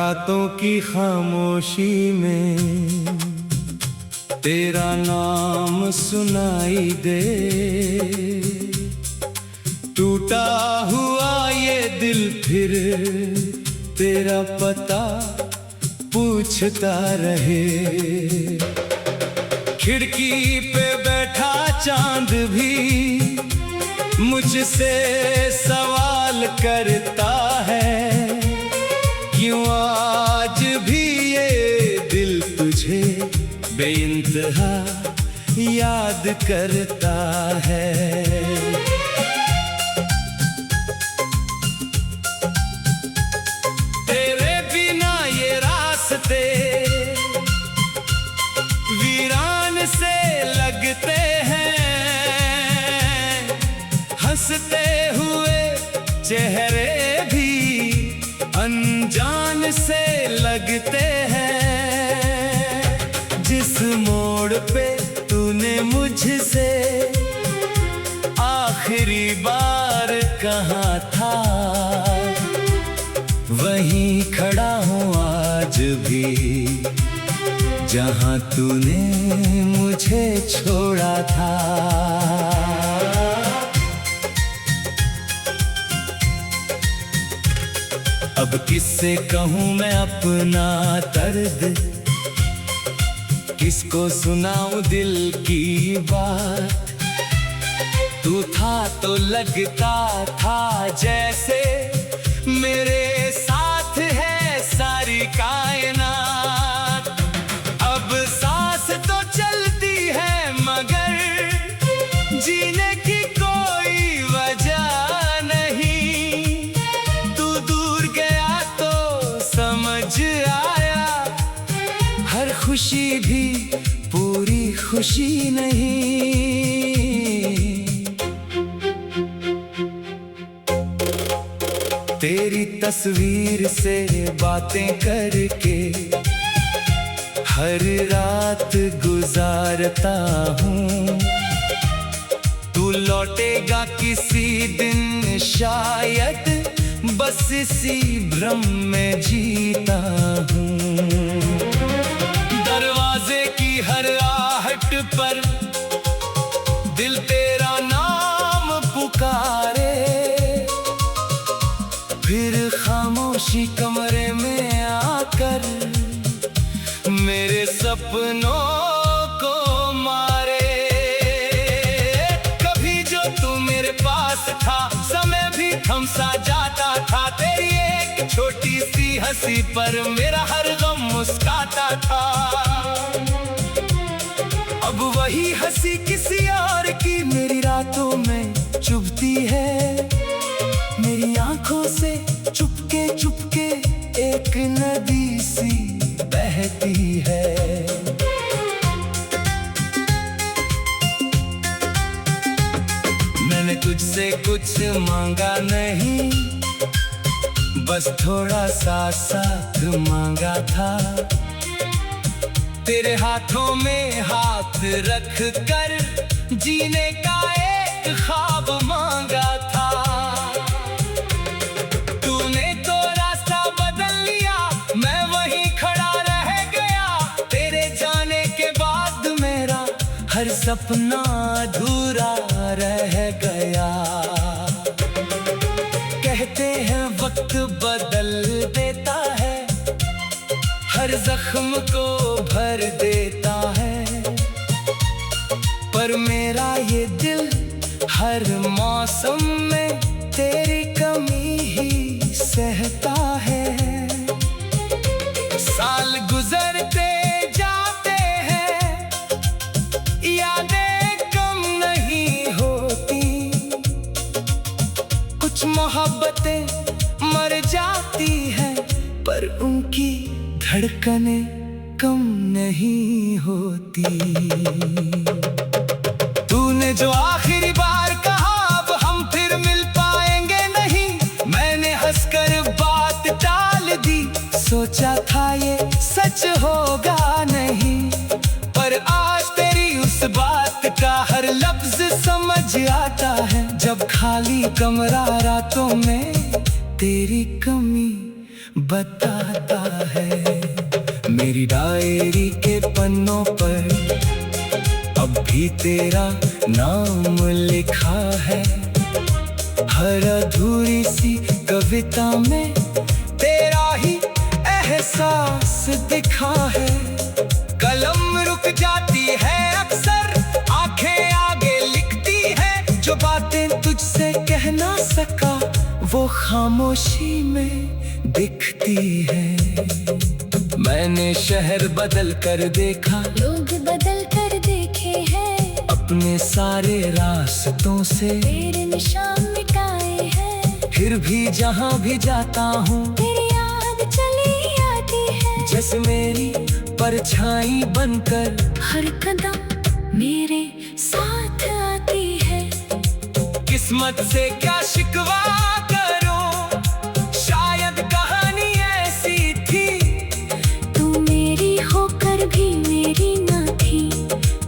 रातों की खामोशी में तेरा नाम सुनाई दे। टूटा हुआ ये दिल फिर तेरा पता पूछता रहे। खिड़की पे बैठा चांद भी मुझसे सवाल करता है, क्यों आज भी ये दिल तुझे बेइंतहा याद करता है। तेरे बिना ये रास्ते वीरान से लगते हैं, हंसते हुए चेहरे भी अनजान से लगते हैं। जिस मोड़ पे तूने मुझसे आखिरी बार कहा था, वहीं खड़ा हूँ आज भी जहाँ तूने मुझे छोड़ा था। अब किससे कहूँ मैं अपना दर्द, किसको सुनाऊं दिल की बात। तू था तो लगता था जैसे मेरे साथ है सारी कायनात। अब सांस तो चलती है मगर जीने की कोई वजह नहीं। तू दूर गया तो समझ आया, हर खुशी भी पूरी खुशी नहीं। तेरी तस्वीर से बातें करके हर रात गुजारता हूँ। तू लौटेगा किसी दिन शायद, बस इसी भ्रम में जीता हूँ। दरवाजे की हर आहट पर दिल तेरा नाम पुकारे, फिर खामोशी कमरे में आकर मेरे सपनों को मारे। कभी जो तू मेरे पास था, समय भी थम सा जाता था। तेरी एक छोटी सी हंसी पर मेरा हर गम मुस्काता था। अब वही हंसी किसी और की मेरी रातों में चुभती है। मेरी आंखों से चुपके चुपके एक नदी सी बहती है। मैंने तुझसे कुछ मांगा नहीं, बस थोड़ा सा साथ मांगा था। तेरे हाथों में हाथ रख कर जीने का एक ख्वाब मांगा था। तूने तो रास्ता बदल लिया, मैं वहीं खड़ा रह गया। तेरे जाने के बाद मेरा हर सपना अधूरा रह गया। कहते हैं वक्त बदल देता है, हर जख्म को भर देता है, पर मेरा ये दिल हर मौसम में तेरी कमी ही सहता है। साल गुजरते जाते हैं, यादें कम नहीं होती। कुछ मोहब्बतें मर जाती हैं, पर उनकी धड़कनें कम नहीं होती। तूने जो आखिरी बार कहा अब हम फिर मिल पाएंगे नहीं, मैंने हंसकर बात टाल दी। सोचा था ये सच होगा नहीं, पर आज तेरी उस बात का हर लफ्ज समझ आता है। जब खाली कमरा रातों में तेरी कमी बताता है। मेरी डायरी के पन्नों पर अब भी तेरा नाम लिखा है। हर अधूरी सी कविता में तेरा ही एहसास दिखा है। कलम रुक जाती है अक्सर, आंखें आगे लिखती है। जो बातें तुझसे कह ना सका वो खामोशी में दिखती है। मैंने शहर बदल कर देखा, लोग बदल कर देखे हैं। अपने सारे रास्तों से तेरे निशान मिटाए हैं। फिर भी जहाँ भी जाता हूँ तेरी याद चली आती है। जैसे मेरी परछाई बनकर हर कदम मेरे साथ आती है। किस्मत से क्या शिकवा करो, शायद कहानी ऐसी थी। तू मेरी होकर भी मेरी ना थी,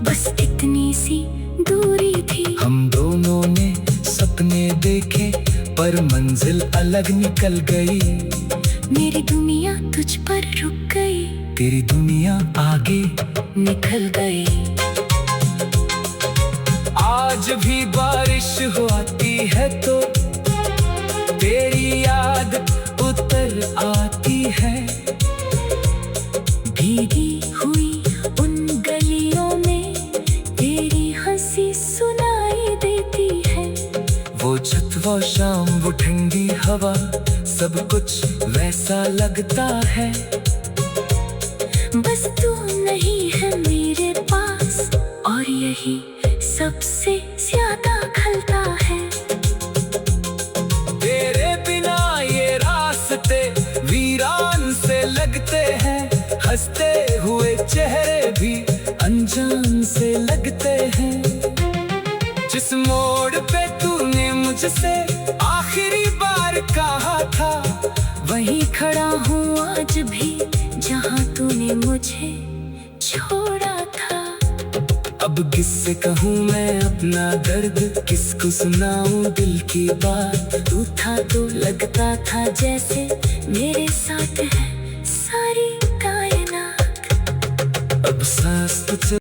बस इतनी सी दूरी थी। हम दोनों ने सपने देखे पर मंजिल अलग निकल गई। मेरी दुनिया तुझ पर रुक गई, तेरी दुनिया आगे निकल गई। आज भी बारिश होती है तो तेरी याद उतर आती है। भीगी हुई उन गलियों में तेरी हंसी सुनाई देती है। वो छत वो शाम वो ठंडी हवा सब कुछ वैसा लगता है। बस तू नहीं है मेरे पास और यही सबसे ज्यादा खलता है। तेरे बिना ये रास्ते वीरान से लगते हैं। हंसते हुए चेहरे भी अनजान से लगते हैं। जिस मोड़ पे तूने मुझसे आखिरी बार कहा था वहीं खड़ा हूँ आज भी जहाँ तूने मुझे छोड़ा था। अब किससे कहूँ मैं अपना दर्द, किसको सुनाऊं दिल की बात। तू था तो लगता था जैसे मेरे साथ है सारी कायनात। अब सांस तुझसे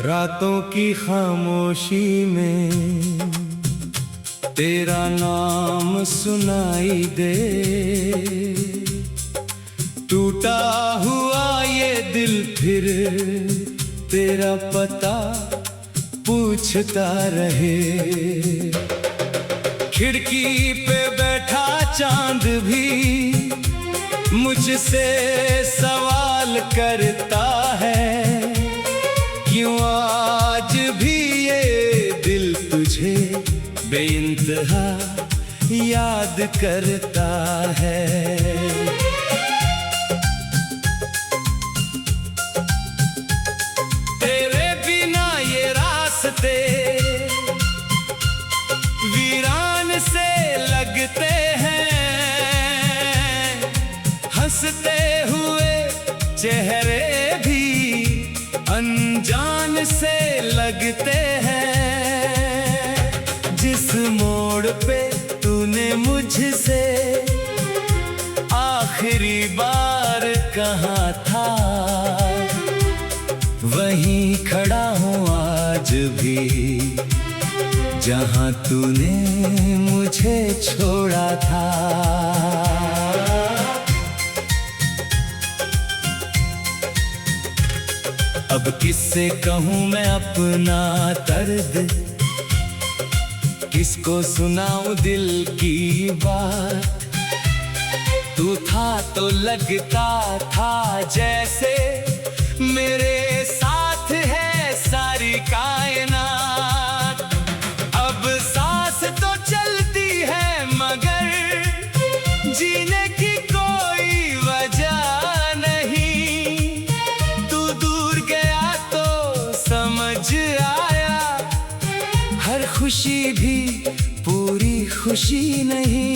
रातों की खामोशी में तेरा नाम सुनाई दे। टूटा हुआ ये दिल फिर तेरा पता पूछता रहे। खिड़की पे बैठा चांद भी मुझसे सवाल करता है। क्यों आज भी ये दिल तुझे बेइंतहा याद करता है। तेरे बिना ये रास्ते वीरान से लगते हैं। हंसते हुए चेहरे भी अनजान से लगते हैं। जिस मोड़ पे तूने मुझसे आखिरी बार कहा था वहीं खड़ा हूँ आज भी जहाँ तूने मुझे छोड़ा था। अब किससे कहूँ मैं अपना दर्द, किसको सुनाऊं दिल की बात। तू था तो लगता था जैसे मेरे साथ है सारी कायनात। अब सांस तो चलती है मगर जीने की कोई वजह नहीं। तू दूर गया तो खुशी नहीं।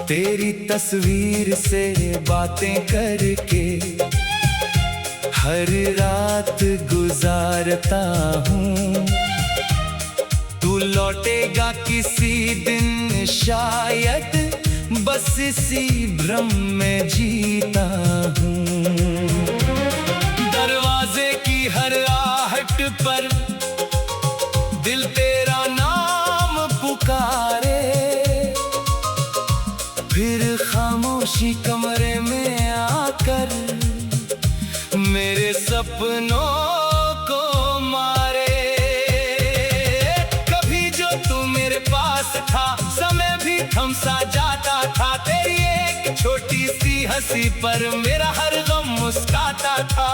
तेरी तस्वीर से बातें करके हर रात गुजारता हूँ। तू लौटेगा किसी दिन शायद, बस इसी भ्रम में जीता हूँ। दरवाजे की हर आहट पर दिल तेरा नाम पुकारे, फिर खामोशी कमरे में आकर मेरे सपनों को मारे। कभी जो तू मेरे पास था, समय भी थम सा जाता था। तेरी एक छोटी सी हंसी पर मेरा हर गम मुस्कुराता था।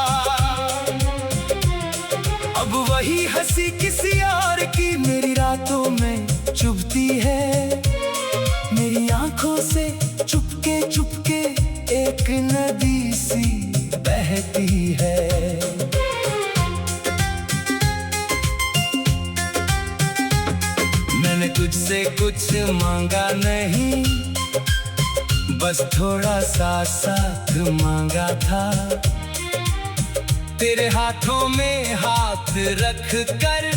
अब वही हंसी किसी और की मेरी रातों में चुभती है। मेरी आंखों से चुपके चुपके एक नदी सी बहती है। मैंने तुझसे कुछ मांगा नहीं, बस थोड़ा सा साथ मांगा था। तेरे हाथों में हाथ रख कर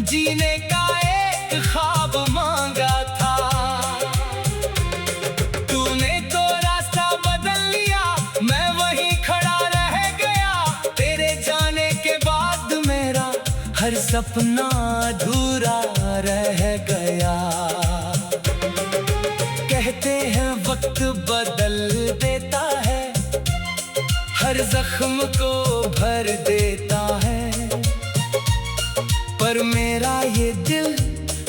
जीने का एक ख्वाब मांगा था। तूने तो रास्ता बदल लिया, मैं वहीं खड़ा रह गया। तेरे जाने के बाद मेरा हर सपना अधूरा रह गया। कहते हैं वक्त बदल देता है, हर जख्म को भर देता है। पर मेरा ये दिल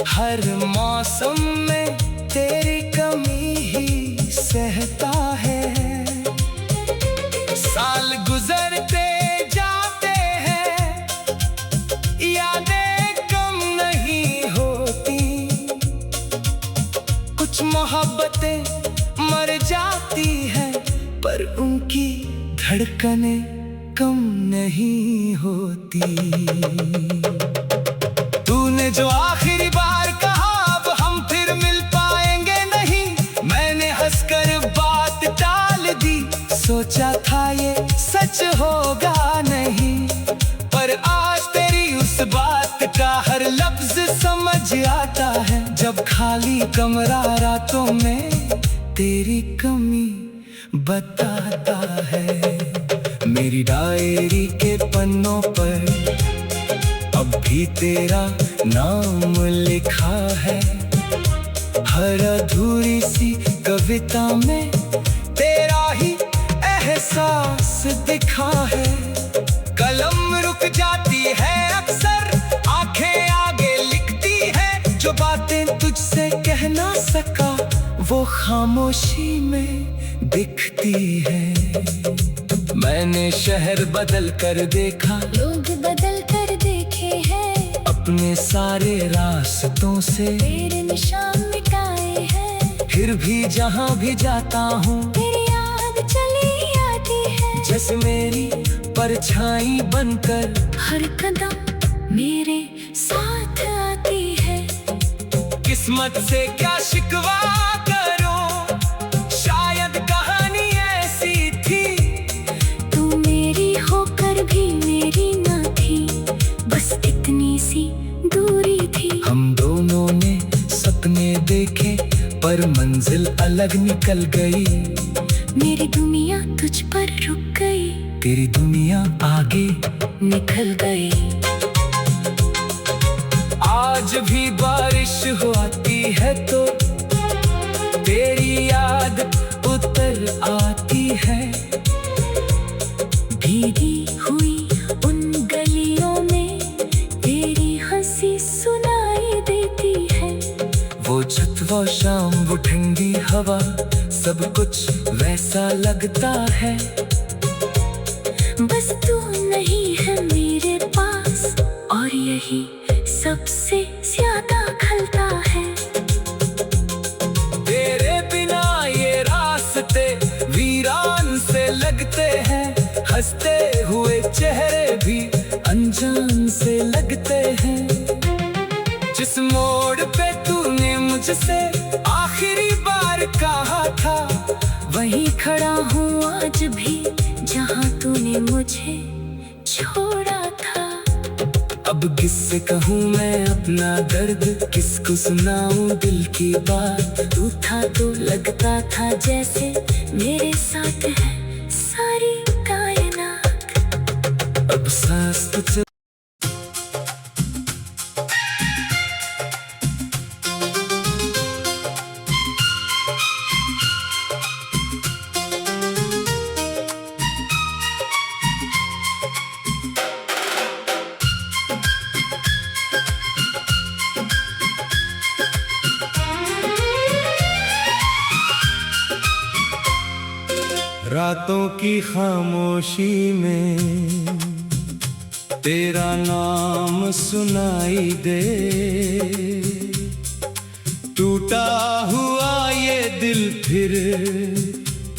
हर मौसम में तेरी कमी ही सहता है। साल गुजरते जाते हैं, यादें कम नहीं होती। कुछ मोहब्बतें मर जाती हैं, पर उनकी धड़कनें कम नहीं होती। तूने जो आखिरी बार कहा अब हम फिर मिल पाएंगे नहीं, मैंने हंसकर बात टाल दी। सोचा था ये सच होगा नहीं, पर आज तेरी उस बात का हर लफ्ज समझ आता है। जब खाली कमरा रातों में तेरी कमी बताता है। मेरी डायरी के पन्नों पर अब भी तेरा नाम लिखा है। हर अधूरी सी कविता में तेरा ही एहसास दिखा है। कलम रुक जाती है अक्सर, आंखें आगे लिखती है। जो बातें तुझसे कह ना सका वो खामोशी में दिखती है। मैंने शहर बदल कर देखा, लोग बदल कर देखे हैं। अपने सारे रास्तों से तेरे निशान मिटाए हैं। फिर भी जहाँ भी जाता हूँ तेरी याद चली आती है। जैसे मेरी परछाई बनकर हर कदम मेरे साथ आती है। किस्मत से क्या शिकवा करो, शायद कहानी ऐसी थी। तू मेरी होकर भी मेरी ना थी, बस इतनी सी दूरी थी। हम दोनों ने सपने देखे पर मंजिल अलग निकल गई। मेरी दुनिया तुझ पर रुक गई, तेरी दुनिया आगे निकल गई। आज भी बारिश हो आती है तो तेरी याद उतर आती है। भीगी हुई उन गलियों में तेरी हंसी सुनाई देती है। वो छत वो शाम वो ठंडी हवा, सब कुछ वैसा लगता है। बस तू नहीं है मेरे पास, और यही सबसे ज्यादा खलता है। तेरे बिना ये रास्ते वीरान से लगते हैं। हंसते हुए चेहरे भी अनजान से लगते हैं। जिस मोड़ पे तूने मुझसे आखिरी बार कहा था, वहीं खड़ा हूँ आज भी जहाँ तूने मुझे छोड़ा था। अब किससे कहूँ मैं अपना दर्द, किसको सुनाऊं दिल की बात। तू था तो लगता था जैसे मेरे साथ है सारी कायनात। अब सांस तुझसे रातों की खामोशी में तेरा नाम सुनाई दे। टूटा हुआ ये दिल फिर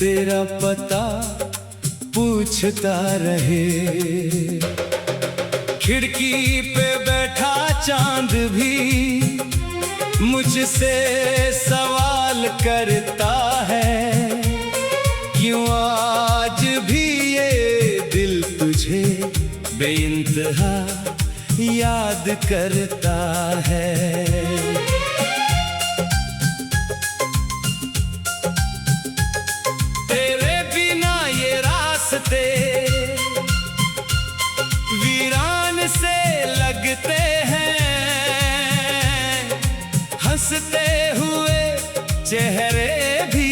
तेरा पता पूछता रहे। खिड़की पे बैठा चांद भी मुझसे सवाल करता है, क्यों आज भी ये दिल तुझे बेइंतहा याद करता है। तेरे बिना ये रास्ते वीरान से लगते हैं। हंसते हुए चेहरे भी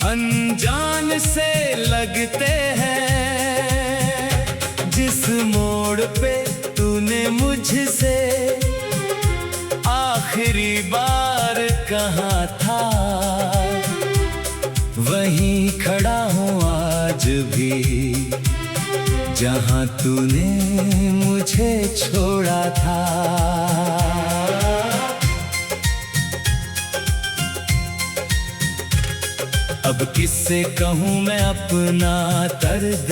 अनजान से लगते हैं। जिस मोड़ पे तूने मुझसे आखिरी बार कहा था, वहीं खड़ा हूँ आज भी जहाँ तूने मुझे छोड़ा था। अब किससे कहूँ मैं अपना दर्द,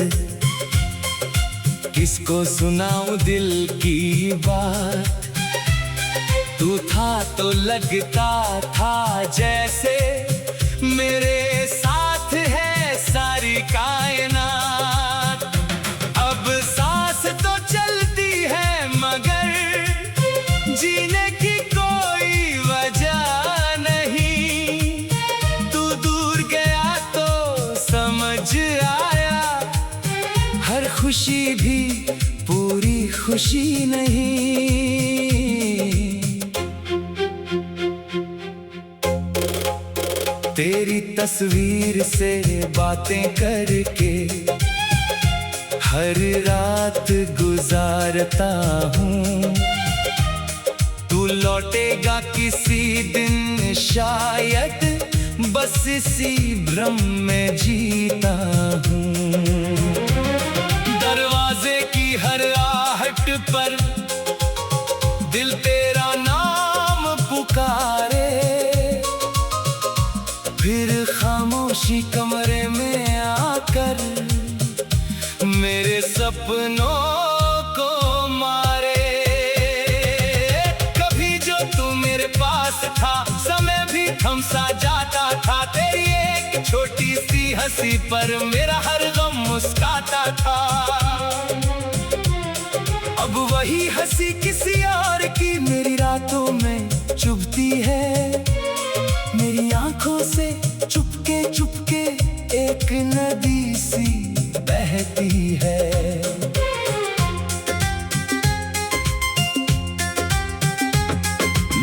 किसको सुनाऊं दिल की बात। तू था तो लगता था जैसे मेरे साथ है सारी कायनात। अब सांस तो चलती है मगर जीने की कोई वजह नहीं। तू दूर गया तो समझ आया, हर खुशी भी पूरी खुशी नहीं। तेरी तस्वीर से बातें करके हर रात गुजारता हूँ। तू लौटेगा किसी दिन शायद, बस इसी भ्रम में जीता हूँ। दरवाजे की हर आहट पर दिल तेरा नाम पुकारे, फिर खामोशी कमरे में आकर मेरे सपनों को मारे। कभी जो तू मेरे पास था, समय भी थम सा जाता था। तेरी एक छोटी सी हंसी पर मेरा हर गम मुस्काता था। अब वही हंसी किसी और की मेरी रातों में चुभती है। मेरी आंखों से चुपके चुपके एक नदी सी बहती है।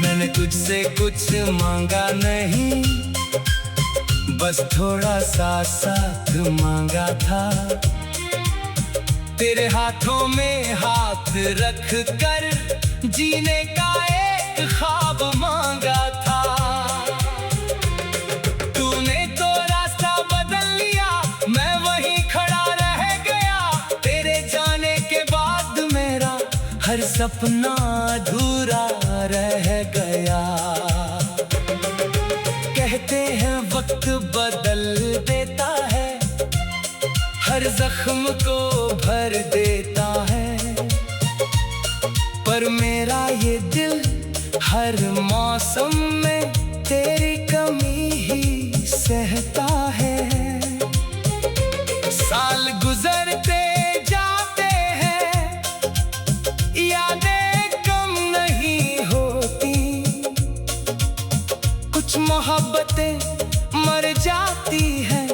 मैंने तुझसे कुछ मांगा नहीं, बस थोड़ा सा साथ मांगा था। तेरे हाथों में हाथ रख कर जीने का एक ख्वाब मांगा था। तूने तो रास्ता बदल लिया, मैं वहीं खड़ा रह गया। तेरे जाने के बाद मेरा हर सपना अधूरा रह गया। कहते हैं वक्त बदल देता है, हर जख्म को भर देता है। पर मेरा ये दिल हर मौसम में तेरी कमी ही सहता है। साल गुजरते जाते हैं, यादें कम नहीं होती। कुछ मोहब्बतें मर जाती हैं,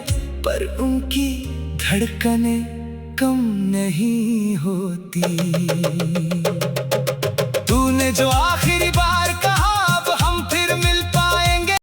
पर उनकी धड़कनें कम नहीं होती। तूने जो आखिरी